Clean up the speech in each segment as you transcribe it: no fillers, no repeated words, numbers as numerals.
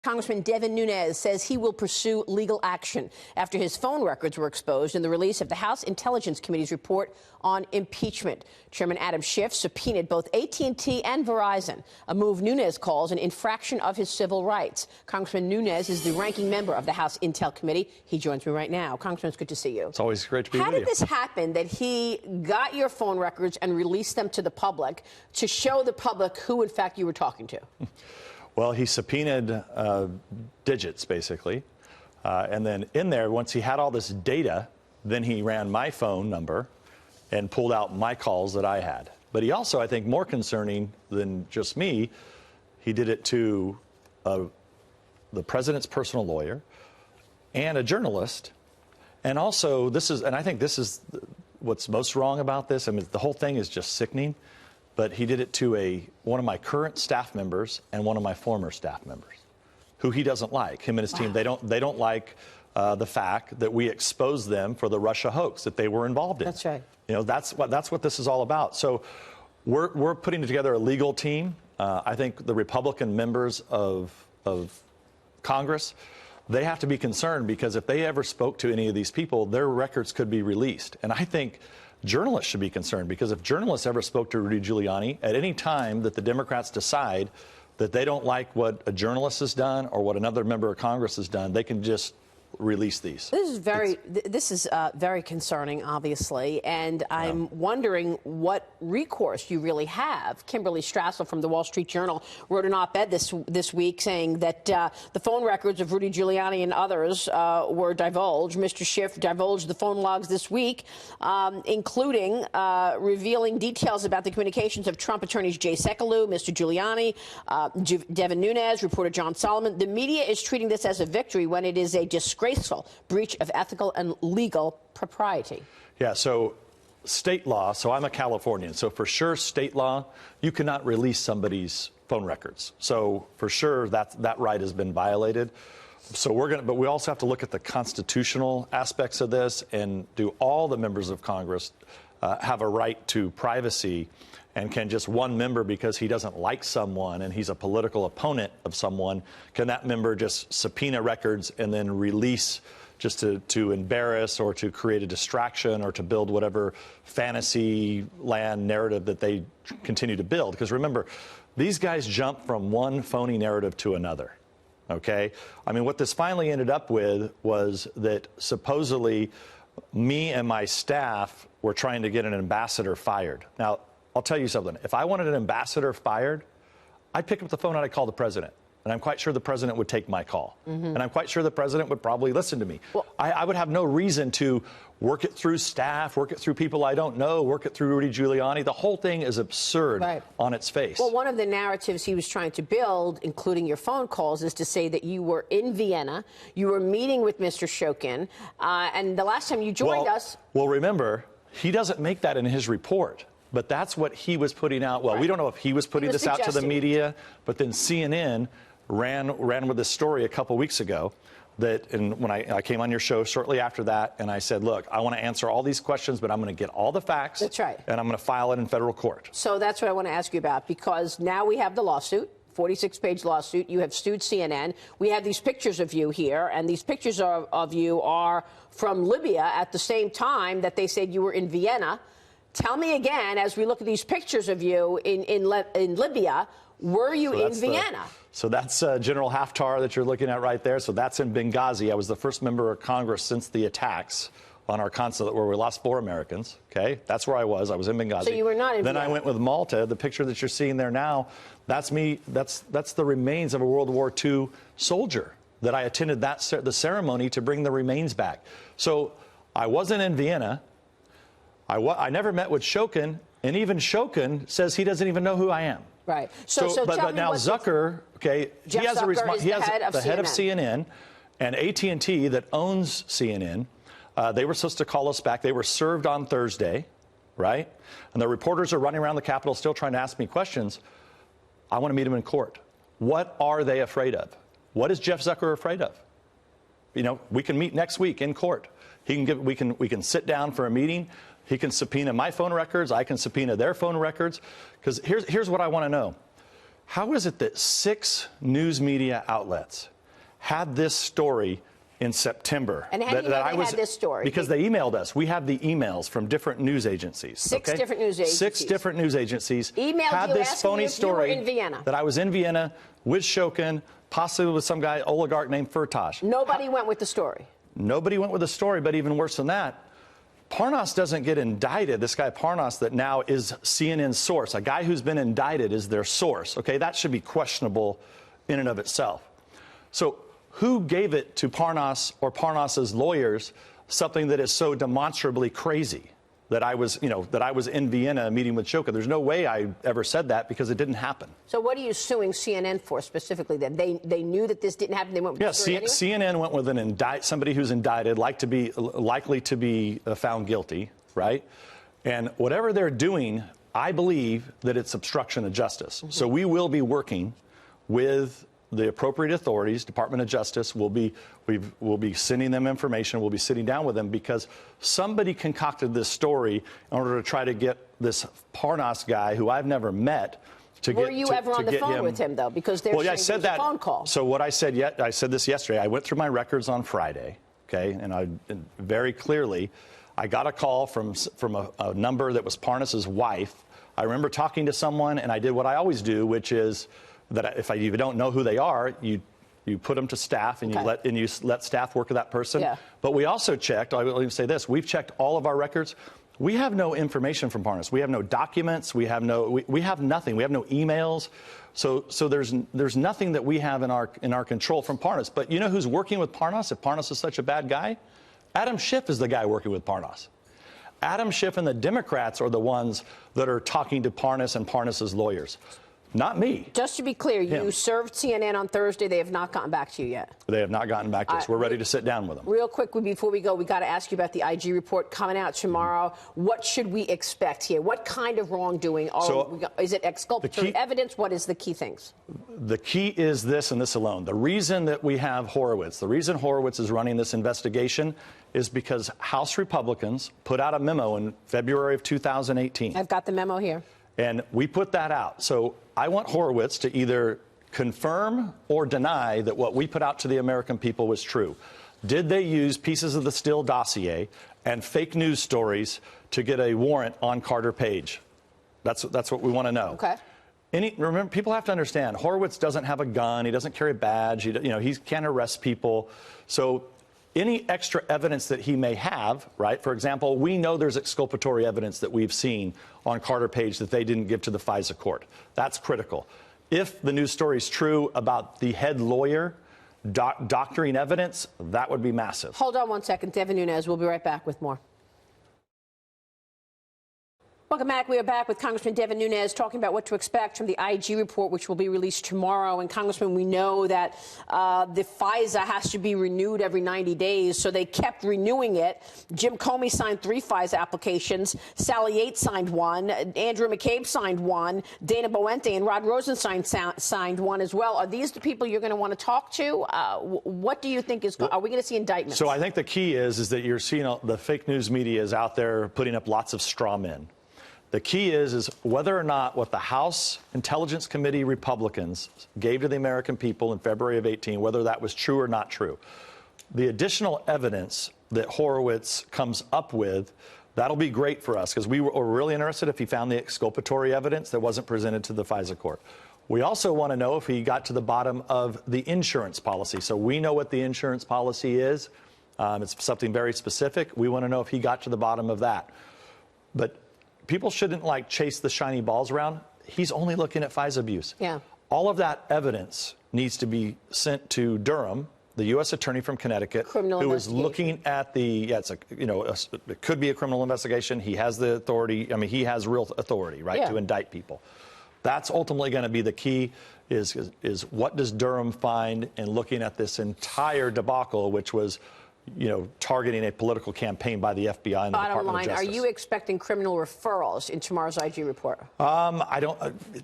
Congressman Devin Nunes says he will pursue legal action after his phone records were exposed in the release of the House Intelligence Committee's report on impeachment. Chairman Schiff subpoenaed both AT&T and Verizon, a move Nunes calls an infraction of his civil rights. Congressman Nunes is the ranking member of the House Intel Committee. He joins me right now. Congressman, it's good to see you. It's always great to be with you. How did this happen that he got your phone records and released them to the public to show the public who, in fact, you were talking to? Well, he subpoenaed digits, basically. And then in there, once he had all this data, then he ran my phone number and pulled out my calls that I had. But he also, I think, more concerning than just me, he did it to the president's personal lawyer and a journalist. And also, and I think this is what's most wrong about this. I mean, the whole thing is just sickening. But he did it to one of my current staff members and one of my former staff members, who he doesn't like. Him and his team, they don't like the fact that we exposed them for the Russia hoax that they were involved in. That's right. You know, that's what this is all about. So we're putting together a legal team. I think the Republican members of Congress, they have to be concerned, because if they ever spoke to any of these people, their records could be released. And I think journalists should be concerned, because if journalists ever spoke to Rudy Giuliani, at any time that the Democrats decide that they don't like what a journalist has done or what another member of Congress has done, they can just release these. This is very concerning, obviously, and I'm wondering what recourse you really have. Kimberly Strassel from the Wall Street Journal wrote an op-ed this week saying that the phone records of Rudy Giuliani and others were divulged. Mr. Schiff divulged the phone logs this week, including revealing details about the communications of Trump attorneys Jay Sekulow, Mr. Giuliani, Devin Nunes, reporter John Solomon. The media is treating this as a victory when it is a disgraceful breach of ethical and legal propriety. Yeah, so state law, so I'm a Californian, so for sure state law, you cannot release somebody's phone records. So for sure that right has been violated. So but we also have to look at the constitutional aspects of this, and do all the members of Congress have a right to privacy? And can just one member, because he doesn't like someone and he's a political opponent of someone, can that member just subpoena records and then release just to embarrass or to create a distraction or to build whatever fantasy land narrative that they continue to build? Because remember, these guys jump from one phony narrative to another. OK, I mean, what this finally ended up with was that supposedly me and my staff were trying to get an ambassador fired. Now, I'll tell you something. If I wanted an ambassador fired, I'd pick up the phone and I'd call the president. And I'm quite sure the president would take my call. And I'm quite sure the president would probably listen to me. Well, I would have no reason to work it through staff, work it through people I don't know, work it through Rudy Giuliani. The whole thing is absurd on its face. Well, one of the narratives he was trying to build, including your phone calls, is to say that you were in Vienna, you were meeting with Mr. Shokin, and the last time you joined us... Well, remember, he doesn't make that in his report. But that's what he was putting out. Well, we don't know if he was putting this out to the media, but then CNN ran with this story a couple weeks ago. And when I came on your show shortly after that, and I said, look, I want to answer all these questions, but I'm going to get all the facts. That's right. And I'm going to file it in federal court. So that's what I want to ask you about, because now we have the lawsuit. 46-page lawsuit. You have sued CNN. We have these pictures of you here, and these pictures of you are from Libya at the same time that they said you were in Vienna. Tell me again, as we look at these pictures of you in Libya, were you in Vienna? So that's General Haftar that you're looking at right there. So that's in Benghazi. I was the first member of Congress since the attacks on our consulate where we lost 4 Americans. Okay, that's where I was. I was in Benghazi. So you were not in Vienna. Then I went with Malta. The picture that you're seeing there now, that's me. That's the remains of a World War II soldier that I attended the ceremony to bring the remains back. So I wasn't in Vienna. I never met with Shokin, and even Shokin says he doesn't even know who I am. Right. But now Zucker, okay, Jeff he has Zucker he has the head of CNN, and AT&T that owns CNN. They were supposed to call us back. They were served on Thursday, right? And the reporters are running around the Capitol still trying to ask me questions. I want to meet them in court. What are they afraid of? What is Jeff Zucker afraid of? You know, we can meet next week in court. We can sit down for a meeting. He can subpoena my phone records. I can subpoena their phone records. Because here's what I want to know. How is it that 6 news media outlets had this story in September? And how do you know they had this story? Because they emailed us. We have the emails from different news agencies. 6 different news agencies. 6 different news agencies Emailed had you this asking phony you if story you were in Vienna. that I was in Vienna with Shokin, possibly with some guy, oligarch named Firtash. Nobody went with the story. Nobody went with the story, but even worse than that, Parnas doesn't get indicted. This guy Parnas that now is CNN's source, a guy who's been indicted is their source. Okay, that should be questionable in and of itself. So who gave it to Parnas or Parnas's lawyers something that is so demonstrably crazy? That I was in Vienna meeting with Shokin. There's no way I ever said that because it didn't happen. So what are you suing CNN for specifically? Then they knew that this didn't happen. They went with the story anyway? CNN went with somebody who's indicted, likely to be found guilty, right? And whatever they're doing, I believe that it's obstruction of justice. Mm-hmm. So we will be working with the appropriate authorities. Department of Justice will be sending them information. We'll be sitting down with them because somebody concocted this story in order to try to get this Parnas guy, who I've never met, to get. Were you ever on the phone with him though? Because there's I said that. A phone call. So what I said I said this yesterday. I went through my records on Friday, okay, and very clearly, I got a call from a number that was Parnas's wife. I remember talking to someone, and I did what I always do, which is that if you don't know who they are, you put them to staff and you let staff work with that person. Yeah. But we also checked. I will even say this: we've checked all of our records. We have no information from Parnas. We have no documents. We have nothing. We have no emails. So there's nothing that we have in our control from Parnas. But you know who's working with Parnas? If Parnas is such a bad guy, Adam Schiff is the guy working with Parnas. Adam Schiff and the Democrats are the ones that are talking to Parnas and Parnas's lawyers. Not me. Just to be clear, you served CNN on Thursday. They have not gotten back to you yet. They have not gotten back to us. We're ready to sit down with them. Real quick, before we go, we got to ask you about the IG report coming out tomorrow. What should we expect here? What kind of wrongdoing? Is it exculpatory evidence? What is the key things? The key is this and this alone. The reason that we have Horowitz, the reason Horowitz is running this investigation is because House Republicans put out a memo in February of 2018. I've got the memo here. And we put that out. So I want Horowitz to either confirm or deny that what we put out to the American people was true. Did they use pieces of the Steele dossier and fake news stories to get a warrant on Carter Page? That's what we want to know. Okay. Remember, people have to understand, Horowitz doesn't have a gun. He doesn't carry a badge. He can't arrest people. So any extra evidence that he may have, right? For example, we know there's exculpatory evidence that we've seen on Carter Page that they didn't give to the FISA court. That's critical. If the news story is true about the head lawyer doctoring evidence, that would be massive. Hold on one second. Devin Nunes, we'll be right back with more. Welcome back. We are back with Congressman Devin Nunes talking about what to expect from the IG report, which will be released tomorrow. And, Congressman, we know that the FISA has to be renewed every 90 days, so they kept renewing it. Jim Comey signed 3 FISA applications. Sally Yates signed 1. Andrew McCabe signed 1. Dana Boente and Rod Rosenstein signed 1 as well. Are these the people you're going to want to talk to? What do you think are we going to see indictments? So I think the key is that you're seeing the fake news media is out there putting up lots of straw men. The key is whether or not what the House Intelligence Committee Republicans gave to the American people in February of 18, whether that was true or not true. The additional evidence that Horowitz comes up with, that'll be great for us because we were really interested if he found the exculpatory evidence that wasn't presented to the FISA court. We also want to know if he got to the bottom of the insurance policy. So we know what the insurance policy is. It's something very specific. We want to know if he got to the bottom of that. But people shouldn't chase the shiny balls around. He's only looking at FISA abuse. Yeah. All of that evidence needs to be sent to Durham, the U.S. attorney from Connecticut, who is looking at it could be a criminal investigation. He has the authority. I mean, he has real authority, right, to indict people. That's ultimately going to be the key. Is what does Durham find in looking at this entire debacle, which was targeting a political campaign by the FBI and the Department of Justice. Are you expecting criminal referrals in tomorrow's IG report? I don't.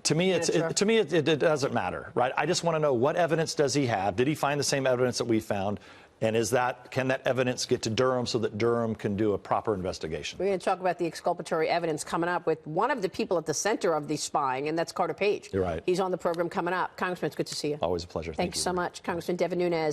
To me, it doesn't matter, right? I just want to know what evidence does he have? Did he find the same evidence that we found? And can that evidence get to Durham so that Durham can do a proper investigation? We're going to talk about the exculpatory evidence coming up with one of the people at the center of the spying, and that's Carter Page. You're right. He's on the program coming up. Congressman, it's good to see you. Always a pleasure. Thanks so much. Congressman Devin Nunes.